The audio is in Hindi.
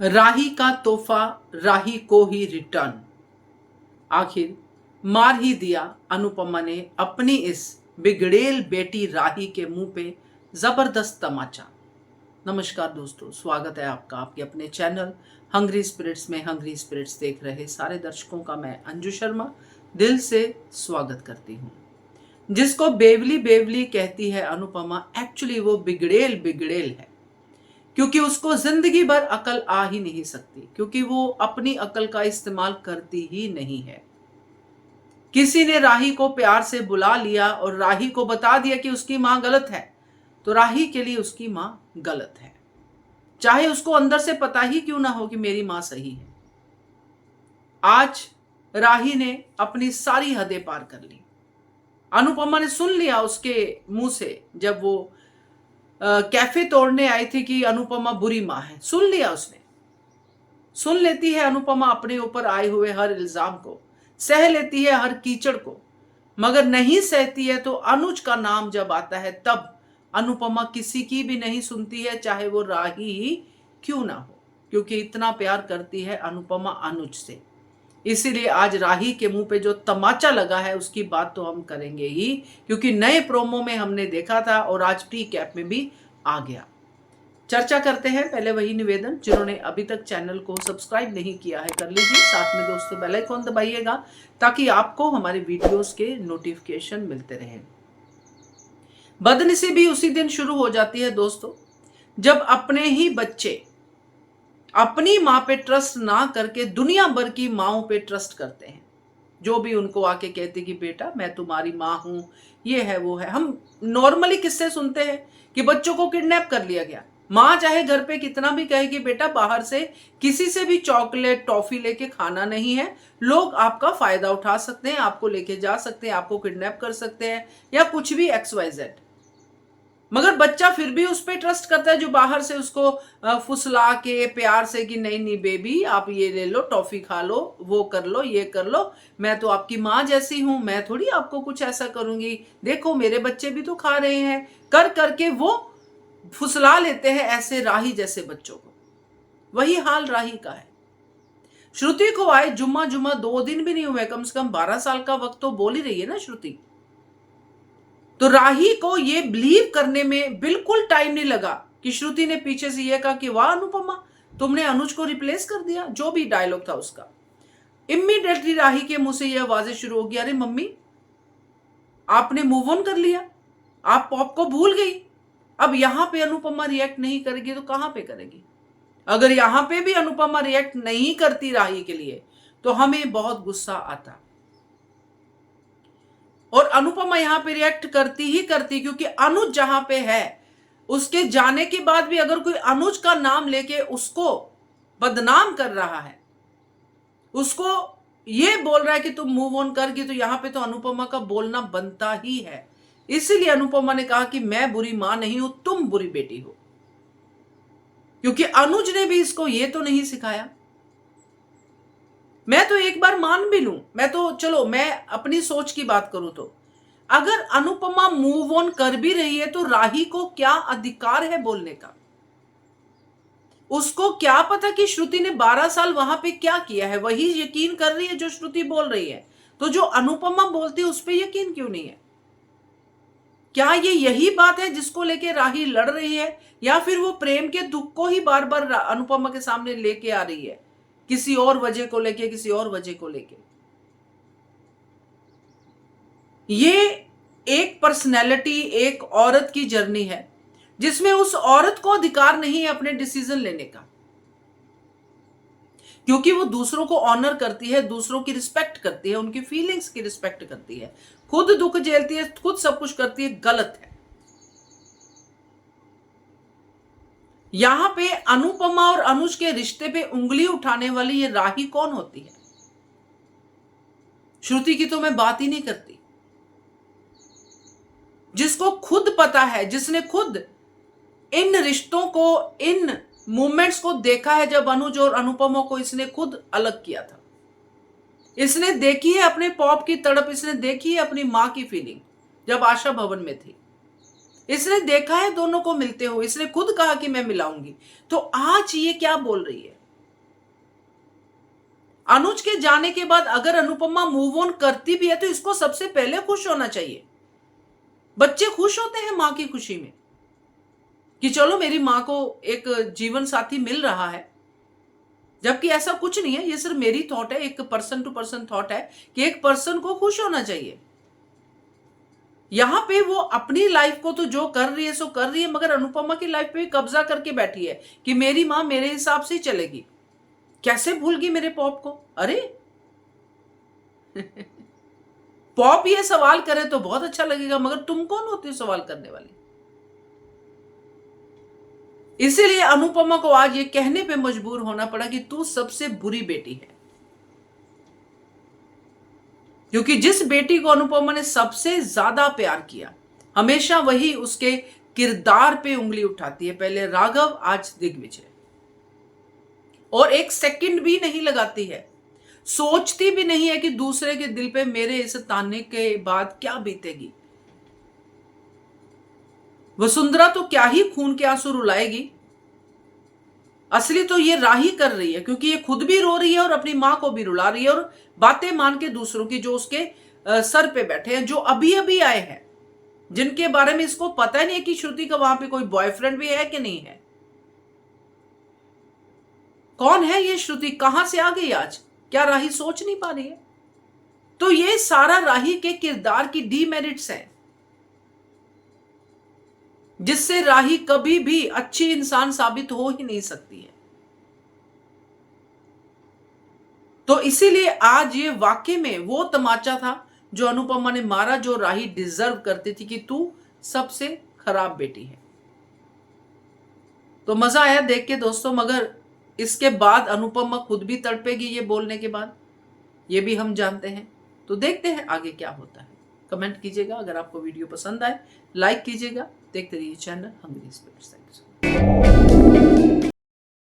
राही का तोहफा राही को ही रिटर्न। आखिर मार ही दिया अनुपमा ने अपनी इस बिगड़ेल बेटी राही के मुंह पे जबरदस्त तमाचा। नमस्कार दोस्तों, स्वागत है आपका आपके अपने चैनल हंग्री स्पिरिट्स में। हंग्री स्पिरिट्स देख रहे सारे दर्शकों का मैं अंजू शर्मा दिल से स्वागत करती हूँ। जिसको बेवली बेवली कहती है अनुपमा, एक्चुअली वो बिगड़ेल बिगड़ेल है, क्योंकि उसको जिंदगी भर अकल आ ही नहीं सकती, क्योंकि वो अपनी अकल का इस्तेमाल करती ही नहीं है। किसी ने राही को प्यार से बुला लिया और राही को बता दिया कि उसकी मां गलत है, तो राही के लिए उसकी मां गलत है, चाहे उसको अंदर से पता ही क्यों ना हो कि मेरी मां सही है। आज राही ने अपनी सारी हदें पार कर ली। अनुपमा ने सुन लिया उसके मुंह से, जब वो कैफे तोड़ने आई थी, कि अनुपमा बुरी मां है। सुन लिया उसने। सुन लेती है अनुपमा अपने ऊपर आए हुए हर इल्जाम को, सह लेती है हर कीचड़ को, मगर नहीं सहती है तो अनुज का नाम जब आता है तब अनुपमा किसी की भी नहीं सुनती है, चाहे वो राही ही क्यों ना हो, क्योंकि इतना प्यार करती है अनुपमा अनुज से। इसीलिए आज राही के मुंह पे जो तमाचा लगा है उसकी बात तो हम करेंगे ही, क्योंकि नए प्रोमो में हमने देखा था और आज प्री कैप में भी आ गया। चर्चा करते हैं। पहले वही निवेदन, जिन्होंने अभी तक चैनल को सब्सक्राइब नहीं किया है कर लीजिए, साथ में दोस्तों बेल आइकॉन दबाइएगा ताकि आपको हमारे वीडियोस के नोटिफिकेशन मिलते रहें। बदनसीबी उसी दिन शुरू हो जाती है दोस्तों, जब अपने ही बच्चे अपनी माँ पे ट्रस्ट ना करके दुनिया भर की माँओं पे ट्रस्ट करते हैं, जो भी उनको आके कहते कि बेटा मैं तुम्हारी माँ हूं, ये है वो है। हम नॉर्मली किससे सुनते हैं कि बच्चों को किडनैप कर लिया गया। माँ चाहे घर पे कितना भी कहे कि बेटा बाहर से किसी से भी चॉकलेट टॉफी लेके खाना नहीं है, लोग आपका फायदा उठा सकते हैं, आपको लेके जा सकते हैं, आपको किडनैप कर सकते हैं, या कुछ भी XYZ। मगर बच्चा फिर भी उस पर ट्रस्ट करता है, जो बाहर से उसको फुसला के प्यार से कि नहीं नहीं बेबी आप ये ले लो, टॉफी खा लो, वो कर लो, ये कर लो, मैं तो आपकी माँ जैसी हूं, मैं थोड़ी आपको कुछ ऐसा करूंगी, देखो मेरे बच्चे भी तो खा रहे हैं, कर करके वो फुसला लेते हैं ऐसे राही जैसे बच्चों को। वही हाल राही का है। श्रुति को आए जुम्मा 2 दिन भी नहीं हुए, कम से कम 12 साल का वक्त तो बोल ही रही है ना श्रुति। तो राही को ये बिलीव करने में बिल्कुल टाइम नहीं लगा कि श्रुति ने पीछे से ये कहा कि वाह अनुपमा तुमने अनुज को रिप्लेस कर दिया, जो भी डायलॉग था उसका। इमीडिएटली राही के मुंह से ये आवाजें शुरू होगी, अरे मम्मी आपने मूव ऑन कर लिया, आप पॉप को भूल गई। अब यहां पे अनुपमा रिएक्ट नहीं करेगी तो कहां पे करेगी। अगर यहां पे भी अनुपमा रिएक्ट नहीं करती राही के लिए तो हमें बहुत गुस्सा आता। और अनुपमा यहां पे रिएक्ट करती ही करती, क्योंकि अनुज जहां पे है उसके जाने के बाद भी अगर कोई अनुज का नाम लेके उसको बदनाम कर रहा है, उसको ये बोल रहा है कि तुम मूव ऑन कर गई, तो यहां पे तो अनुपमा का बोलना बनता ही है। इसीलिए अनुपमा ने कहा कि मैं बुरी मां नहीं हूं, तुम बुरी बेटी हो, क्योंकि अनुज ने भी इसको ये तो नहीं सिखाया। मैं तो एक बार मान भी लूं, मैं तो चलो मैं अपनी सोच की बात करूं तो अगर अनुपमा मूव ऑन कर भी रही है तो राही को क्या अधिकार है बोलने का। उसको क्या पता कि श्रुति ने 12 साल वहां पे क्या किया है। वही यकीन कर रही है जो श्रुति बोल रही है, तो जो अनुपमा बोलती है उस पर यकीन क्यों नहीं है। क्या ये यही बात है जिसको लेके राही लड़ रही है, या फिर वो प्रेम के दुख को ही बार बार अनुपमा के सामने लेके आ रही है, किसी और वजह को लेके, किसी और वजह को लेके। ये एक पर्सनैलिटी, एक औरत की जर्नी है जिसमें उस औरत को अधिकार नहीं है अपने डिसीजन लेने का, क्योंकि वो दूसरों को ऑनर करती है, दूसरों की रिस्पेक्ट करती है, उनकी फीलिंग्स की रिस्पेक्ट करती है, खुद दुख झेलती है, खुद सब कुछ करती है। गलत है। यहां पे अनुपमा और अनुज के रिश्ते पे उंगली उठाने वाली ये राही कौन होती है। श्रुति की तो मैं बात ही नहीं करती, जिसको खुद पता है, जिसने खुद इन रिश्तों को, इन मूवमेंट्स को देखा है, जब अनुज और अनुपमा को इसने खुद अलग किया था। इसने देखी है अपने पॉप की तड़प, इसने देखी है अपनी मां की फीलिंग जब आशा भवन में थी, इसने देखा है दोनों को मिलते हुए, इसने खुद कहा कि मैं मिलाऊंगी। तो आज ये क्या बोल रही है, अनुज के जाने के बाद अगर अनुपमा मूव ऑन करती भी है तो इसको सबसे पहले खुश होना चाहिए। बच्चे खुश होते हैं मां की खुशी में कि चलो मेरी मां को एक जीवन साथी मिल रहा है, जबकि ऐसा कुछ नहीं है। ये सिर्फ मेरी थॉट है, एक पर्सन टू पर्सन थॉट है कि एक पर्सन को खुश होना चाहिए। यहां पे वो अपनी लाइफ को तो जो कर रही है सो कर रही है, मगर अनुपमा की लाइफ पे कब्जा करके बैठी है कि मेरी मां मेरे हिसाब से ही चलेगी। कैसे भूल गई मेरे पॉप को? अरे पॉप ये सवाल करे तो बहुत अच्छा लगेगा, मगर तुम कौन होती हो सवाल करने वाली? इसीलिए अनुपमा को आज ये कहने पे मजबूर होना पड़ा कि तू सबसे बुरी बेटी है, क्योंकि जिस बेटी को अनुपमा ने सबसे ज्यादा प्यार किया, हमेशा वही उसके किरदार पे उंगली उठाती है। पहले राघव, आज दिग्विजय, और एक सेकंड भी नहीं लगाती है, सोचती भी नहीं है कि दूसरे के दिल पे मेरे इस ताने के बाद क्या बीतेगी। वसुंधरा तो क्या ही खून के आंसू रुलाएगी, असली तो ये राही कर रही है, क्योंकि ये खुद भी रो रही है और अपनी मां को भी रुला रही है, और बातें मान के दूसरों की, जो उसके सर पे बैठे हैं, जो अभी अभी आए हैं, जिनके बारे में इसको पता ही नहीं है कि श्रुति का वहां पे कोई बॉयफ्रेंड भी है कि नहीं है। कौन है ये श्रुति, कहां से आ गई आज? क्या राही सोच नहीं पा रही है? तो ये सारा राही के किरदार की डीमेरिट्स हैं, जिससे राही कभी भी अच्छी इंसान साबित हो ही नहीं सकती है। तो इसीलिए आज ये वाकई में वो तमाचा था जो अनुपमा ने मारा, जो राही डिजर्व करती थी कि तू सबसे खराब बेटी है। तो मजा आया देख के दोस्तों, मगर इसके बाद अनुपमा खुद भी तड़पेगी ये बोलने के बाद, ये भी हम जानते हैं। तो देखते हैं आगे क्या होता है। कमेंट कीजिएगा, अगर आपको वीडियो पसंद आए लाइक कीजिएगा। देखते रहिए चैनल हंग्री स्पिरिट्स।